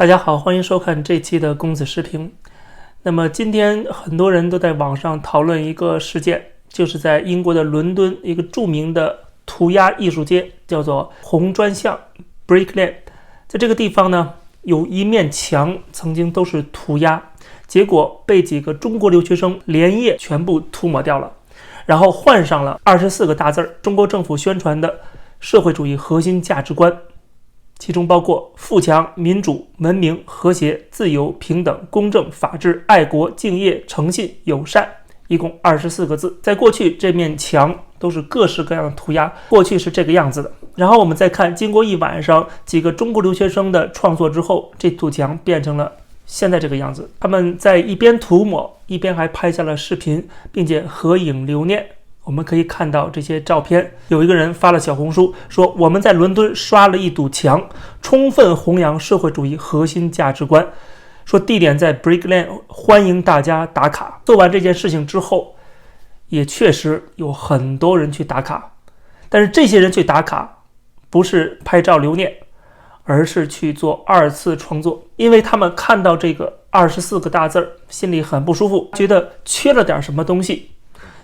大家好，欢迎收看这期的公子视频。那么今天很多人都在网上讨论一个事件，就是在英国的伦敦一个著名的涂鸦艺术街，叫做红砖巷 Brick Lane。 在这个地方呢，有一面墙曾经都是涂鸦，结果被几个中国留学生连夜全部涂抹掉了，然后换上了24个大字，中国政府宣传的社会主义核心价值观，其中包括富强、民主、文明、和谐、自由、平等、公正、法治、爱国、敬业、诚信、友善，一共24个字。在过去，这面墙都是各式各样的涂鸦，过去是这个样子的。然后我们再看，经过一晚上几个中国留学生的创作之后，这堵墙变成了现在这个样子。他们在一边涂抹，一边还拍下了视频，并且合影留念。我们可以看到这些照片，有一个人发了小红书说，我们在伦敦刷了一堵墙，充分弘扬社会主义核心价值观，说地点在 Brick Lane， 欢迎大家打卡。做完这件事情之后，也确实有很多人去打卡，但是这些人去打卡不是拍照留念，而是去做二次创作，因为他们看到这个24个大字，心里很不舒服，觉得缺了点什么东西，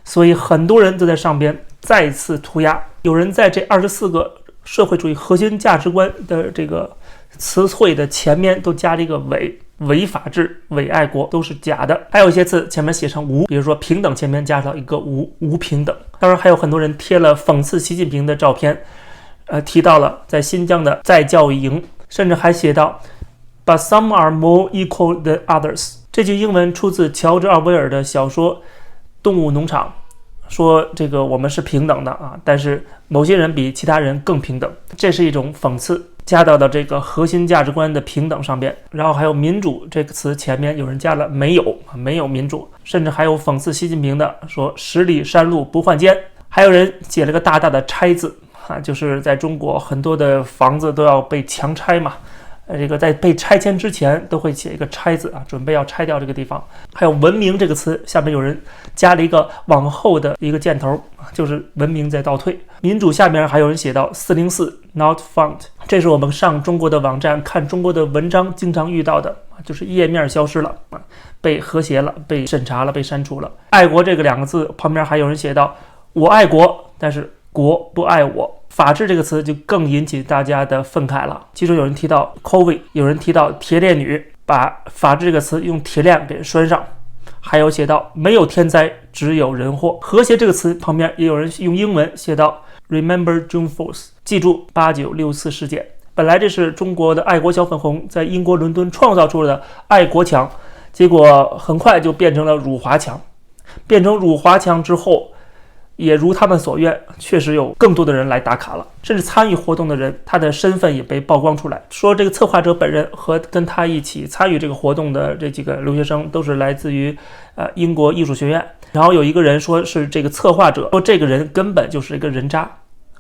所以很多人都在上边再次涂鸦。有人在这24个社会主义核心价值观的这个词汇的前面都加了一个伪法治、伪爱国，都是假的。还有一些字前面写上无，比如说平等前面加上一个无平等。当然还有很多人贴了讽刺习近平的照片，提到了在新疆的再教育营，甚至还写到 But some are more equal than others。 这句英文出自乔治·奥威尔的小说动物农场，说这个我们是平等的啊，但是某些人比其他人更平等，这是一种讽刺，加到这个核心价值观的平等上边。然后还有民主这个词前面有人加了没有民主，甚至还有讽刺习近平的，说十里山路不换肩。还有人写了个大大的拆字啊，就是在中国很多的房子都要被强拆嘛，这个在被拆迁之前都会写一个拆字啊，准备要拆掉这个地方。还有文明这个词下面有人加了一个往后的一个箭头，就是文明在倒退。民主下面还有人写到404 not found， 这是我们上中国的网站看中国的文章经常遇到的，就是页面消失了，被和谐了，被审查了，被删除了。爱国这个2个字旁边还有人写到我爱国，但是国不爱我。法治这个词就更引起大家的愤慨了，其中有人提到 COVID， 有人提到铁链女，把法治这个词用铁链给拴上，还有写到没有天灾只有人祸。和谐这个词旁边也有人用英文写到 Remember June 4th， 记住8964事件。本来这是中国的爱国小粉红在英国伦敦创造出的爱国墙，结果很快就变成了辱华墙。变成辱华墙之后，也如他们所愿，确实有更多的人来打卡了，甚至参与活动的人，他的身份也被曝光出来，说这个策划者本人和跟他一起参与这个活动的这几个留学生都是来自于英国艺术学院。然后有一个人说是这个策划者，说这个人根本就是一个人渣，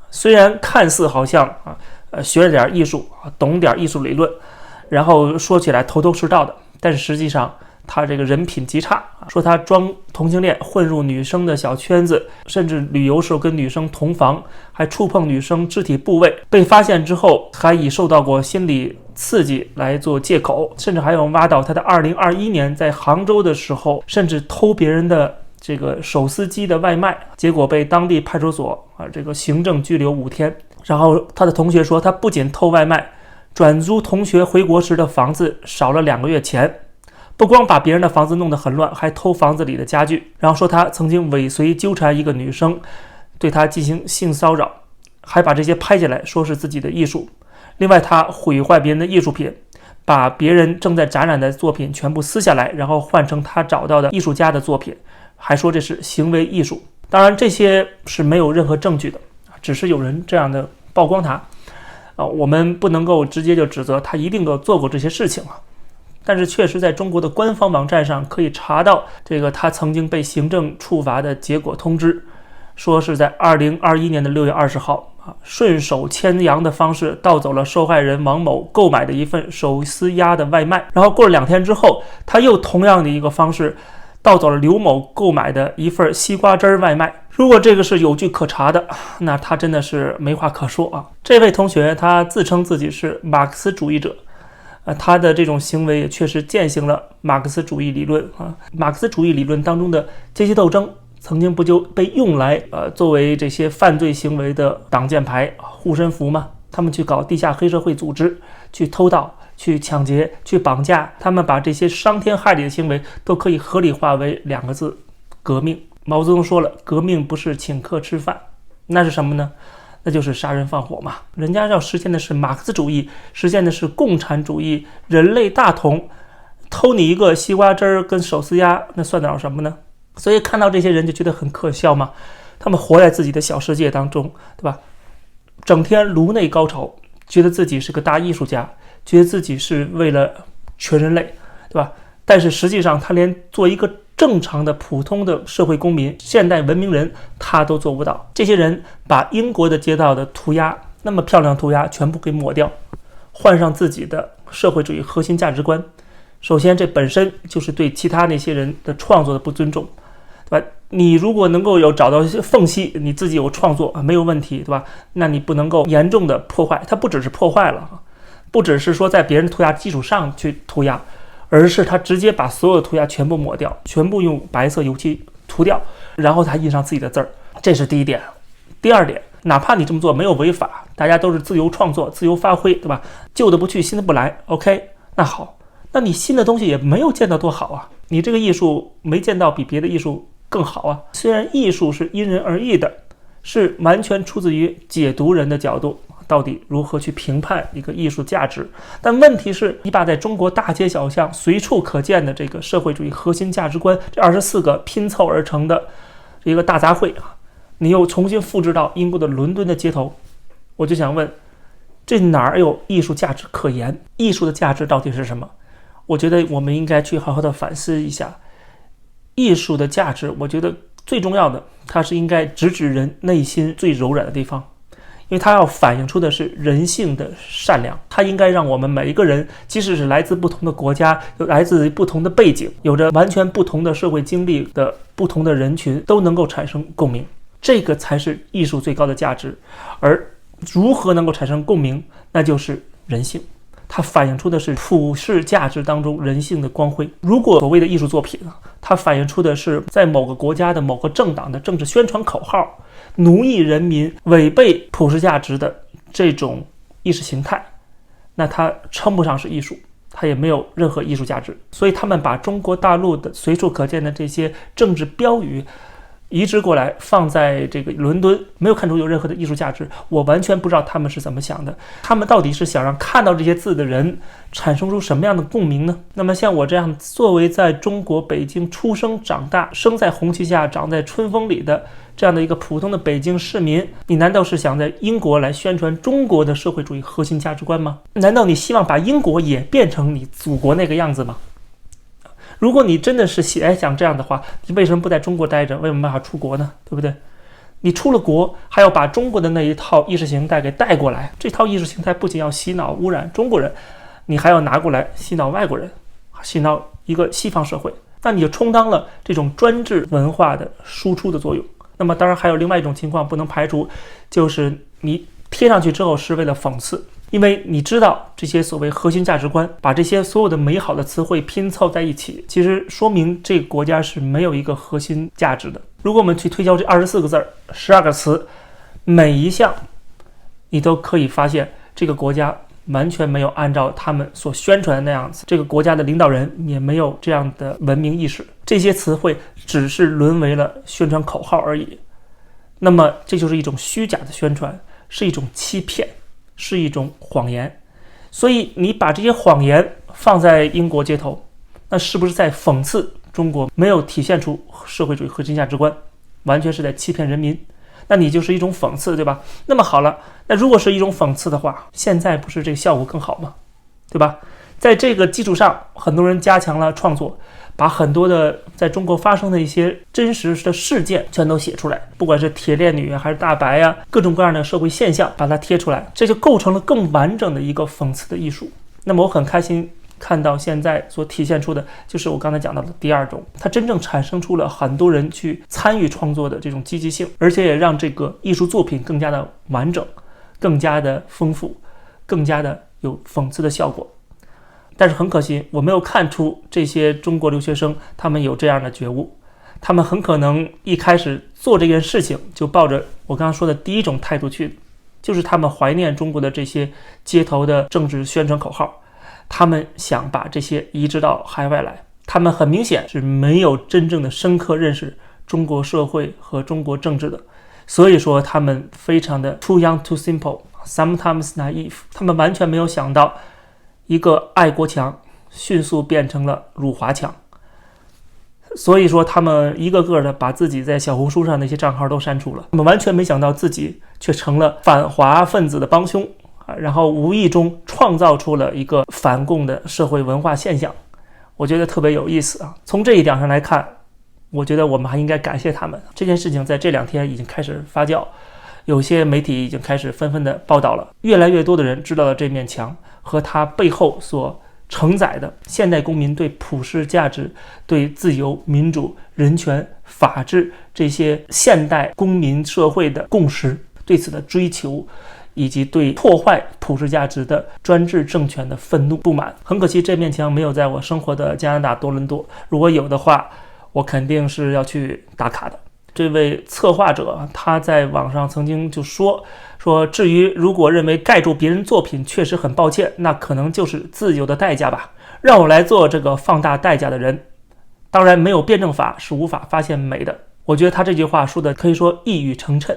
虽然看似好像学了点艺术，懂点艺术理论，然后说起来头头是道的，但是实际上他这个人品极差，说他装同性恋混入女生的小圈子，甚至旅游时候跟女生同房，还触碰女生肢体部位，被发现之后还以受到过心理刺激来做借口，甚至还有挖到他的2021年在杭州的时候，甚至偷别人的这个手撕鸡的外卖，结果被当地派出所这个行政拘留5天。然后他的同学说，他不仅偷外卖，转租同学回国时的房子少了2个月钱，不光把别人的房子弄得很乱，还偷房子里的家具。然后说他曾经尾随纠缠一个女生，对她进行性骚扰，还把这些拍下来说是自己的艺术。另外他毁坏别人的艺术品，把别人正在展览的作品全部撕下来，然后换成他找到的艺术家的作品，还说这是行为艺术。当然这些是没有任何证据的，只是有人这样的曝光他我们不能够直接就指责他一定都做过这些事情但是确实在中国的官方网站上可以查到这个他曾经被行政处罚的结果通知，说是在2021年的6月20号顺手牵羊的方式盗走了受害人王某购买的一份手撕鸭的外卖，然后过了2天之后，他又同样的一个方式盗走了刘某购买的一份西瓜汁外卖。如果这个是有据可查的，那他真的是没话可说这位同学他自称自己是马克思主义者，他的这种行为也确实践行了马克思主义理论啊。马克思主义理论当中的阶级斗争曾经不就被用来作为这些犯罪行为的挡箭牌、护身符吗？他们去搞地下黑社会组织，去偷盗、去抢劫、去绑架，他们把这些伤天害理的行为都可以合理化为2个字：革命。毛泽东说了，革命不是请客吃饭，那是什么呢？那就是杀人放火嘛。人家要实现的是马克思主义，实现的是共产主义，人类大同。偷你一个西瓜汁儿跟手撕鸭，那算得了什么呢？所以看到这些人就觉得很可笑嘛。他们活在自己的小世界当中，对吧？整天颅内高潮，觉得自己是个大艺术家，觉得自己是为了全人类，对吧？但是实际上他连做一个正常的普通的社会公民、现代文明人他都做不到。这些人把英国的街道的涂鸦，那么漂亮的涂鸦全部给抹掉，换上自己的社会主义核心价值观。首先这本身就是对其他那些人的创作的不尊重，对吧？你如果能够找到一些缝隙，你自己有创作没有问题，对吧？那你不能够严重的破坏。它不只是破坏了，不只是说在别人的涂鸦基础上去涂鸦，而是他直接把所有的涂鸦全部抹掉，全部用白色油漆涂掉，然后他印上自己的字儿。这是第一点。第二点，哪怕你这么做没有违法，大家都是自由创作、自由发挥，对吧？旧的不去，新的不来。 OK， 那好，那你新的东西也没有见到多好啊，你这个艺术没见到比别的艺术更好啊。虽然艺术是因人而异的，是完全出自于解读人的角度，到底如何去评判一个艺术价值。但问题是，你把在中国大街小巷随处可见的这个社会主义核心价值观，这24个拼凑而成的一个大杂烩啊，你又重新复制到英国的伦敦的街头，我就想问，这哪有艺术价值可言？艺术的价值到底是什么？我觉得我们应该去好好的反思一下。艺术的价值，我觉得最重要的，它是应该直指人内心最柔软的地方，因为它要反映出的是人性的善良。它应该让我们每一个人，即使是来自不同的国家，有来自不同的背景，有着完全不同的社会经历的不同的人群，都能够产生共鸣。这个才是艺术最高的价值。而如何能够产生共鸣，那就是人性。它反映出的是普世价值当中人性的光辉。如果所谓的艺术作品，它反映出的是在某个国家的某个政党的政治宣传口号，奴役人民、违背普世价值的这种意识形态，那它称不上是艺术，它也没有任何艺术价值。所以他们把中国大陆的随处可见的这些政治标语移植过来放在这个伦敦，没有看出有任何的艺术价值。我完全不知道他们是怎么想的，他们到底是想让看到这些字的人产生出什么样的共鸣呢？那么像我这样作为在中国北京出生长大、生在红旗下长在春风里的这样的一个普通的北京市民，你难道是想在英国来宣传中国的社会主义核心价值观吗？难道你希望把英国也变成你祖国那个样子吗？如果你真的是想这样的话，你为什么不在中国待着？为什么要出国呢？对不对？你出了国，还要把中国的那一套意识形态给带过来。这套意识形态不仅要洗脑污染中国人，你还要拿过来洗脑外国人，洗脑一个西方社会。那你就充当了这种专制文化的输出的作用。那么当然还有另外一种情况不能排除，就是你贴上去之后是为了讽刺。因为你知道这些所谓核心价值观，把这些所有的美好的词汇拼凑在一起，其实说明这个国家是没有一个核心价值的。如果我们去推敲这24个字12个词，每一项你都可以发现这个国家完全没有按照他们所宣传的那样子，这个国家的领导人也没有这样的文明意识，这些词汇只是沦为了宣传口号而已。那么这就是一种虚假的宣传，是一种欺骗，是一种谎言。所以你把这些谎言放在英国街头，那是不是在讽刺中国没有体现出社会主义核心价值观，完全是在欺骗人民？那你就是一种讽刺，对吧？那么好了，那如果是一种讽刺的话，现在不是这个效果更好吗？对吧？在这个基础上，很多人加强了创作，把很多的在中国发生的一些真实的事件全都写出来，不管是铁链女还是大白啊，各种各样的社会现象把它贴出来，这就构成了更完整的一个讽刺的艺术。那么我很开心看到现在所体现出的就是我刚才讲到的第二种，它真正产生出了很多人去参与创作的这种积极性，而且也让这个艺术作品更加的完整，更加的丰富，更加的有讽刺的效果。但是很可惜，我没有看出这些中国留学生他们有这样的觉悟。他们很可能一开始做这件事情就抱着我刚刚说的第一种态度去，就是他们怀念中国的这些街头的政治宣传口号，他们想把这些移植到海外来。他们很明显是没有真正的深刻认识中国社会和中国政治的，所以说他们非常的 too young too simple sometimes naive， 他们完全没有想到一个爱国墙迅速变成了辱华墙。所以说他们一个个的把自己在小红书上那些账号都删除了，他们完全没想到自己却成了反华分子的帮凶，然后无意中创造出了一个反共的社会文化现象。我觉得特别有意思啊！从这一点上来看，我觉得我们还应该感谢他们。这件事情在这2天已经开始发酵，有些媒体已经开始纷纷的报道了，越来越多的人知道了这面墙和它背后所承载的现代公民对普世价值、对自由、民主、人权、法治这些现代公民社会的共识，对此的追求，以及对破坏普世价值的专制政权的愤怒不满。很可惜这面墙没有在我生活的加拿大多伦多，如果有的话，我肯定是要去打卡的。这位策划者他在网上曾经就说至于如果认为盖住别人作品确实很抱歉，那可能就是自由的代价吧，让我来做这个放大代价的人。当然没有辩证法是无法发现美的。我觉得他这句话说的可以说一语成谶，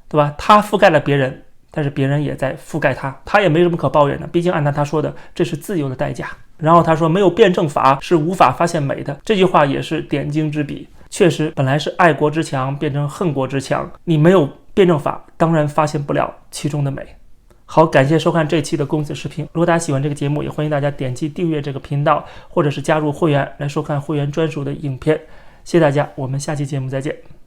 对吧？他覆盖了别人，但是别人也在覆盖他，他也没什么可抱怨的，毕竟按照他说的这是自由的代价。然后他说没有辩证法是无法发现美的，这句话也是点睛之笔。确实本来是爱国之墙变成恨国之墙，你没有辩证法当然发现不了其中的美。好，感谢收看这期的公子视频。如果大家喜欢这个节目，也欢迎大家点击订阅这个频道，或者是加入会员来收看会员专属的影片。谢谢大家，我们下期节目再见。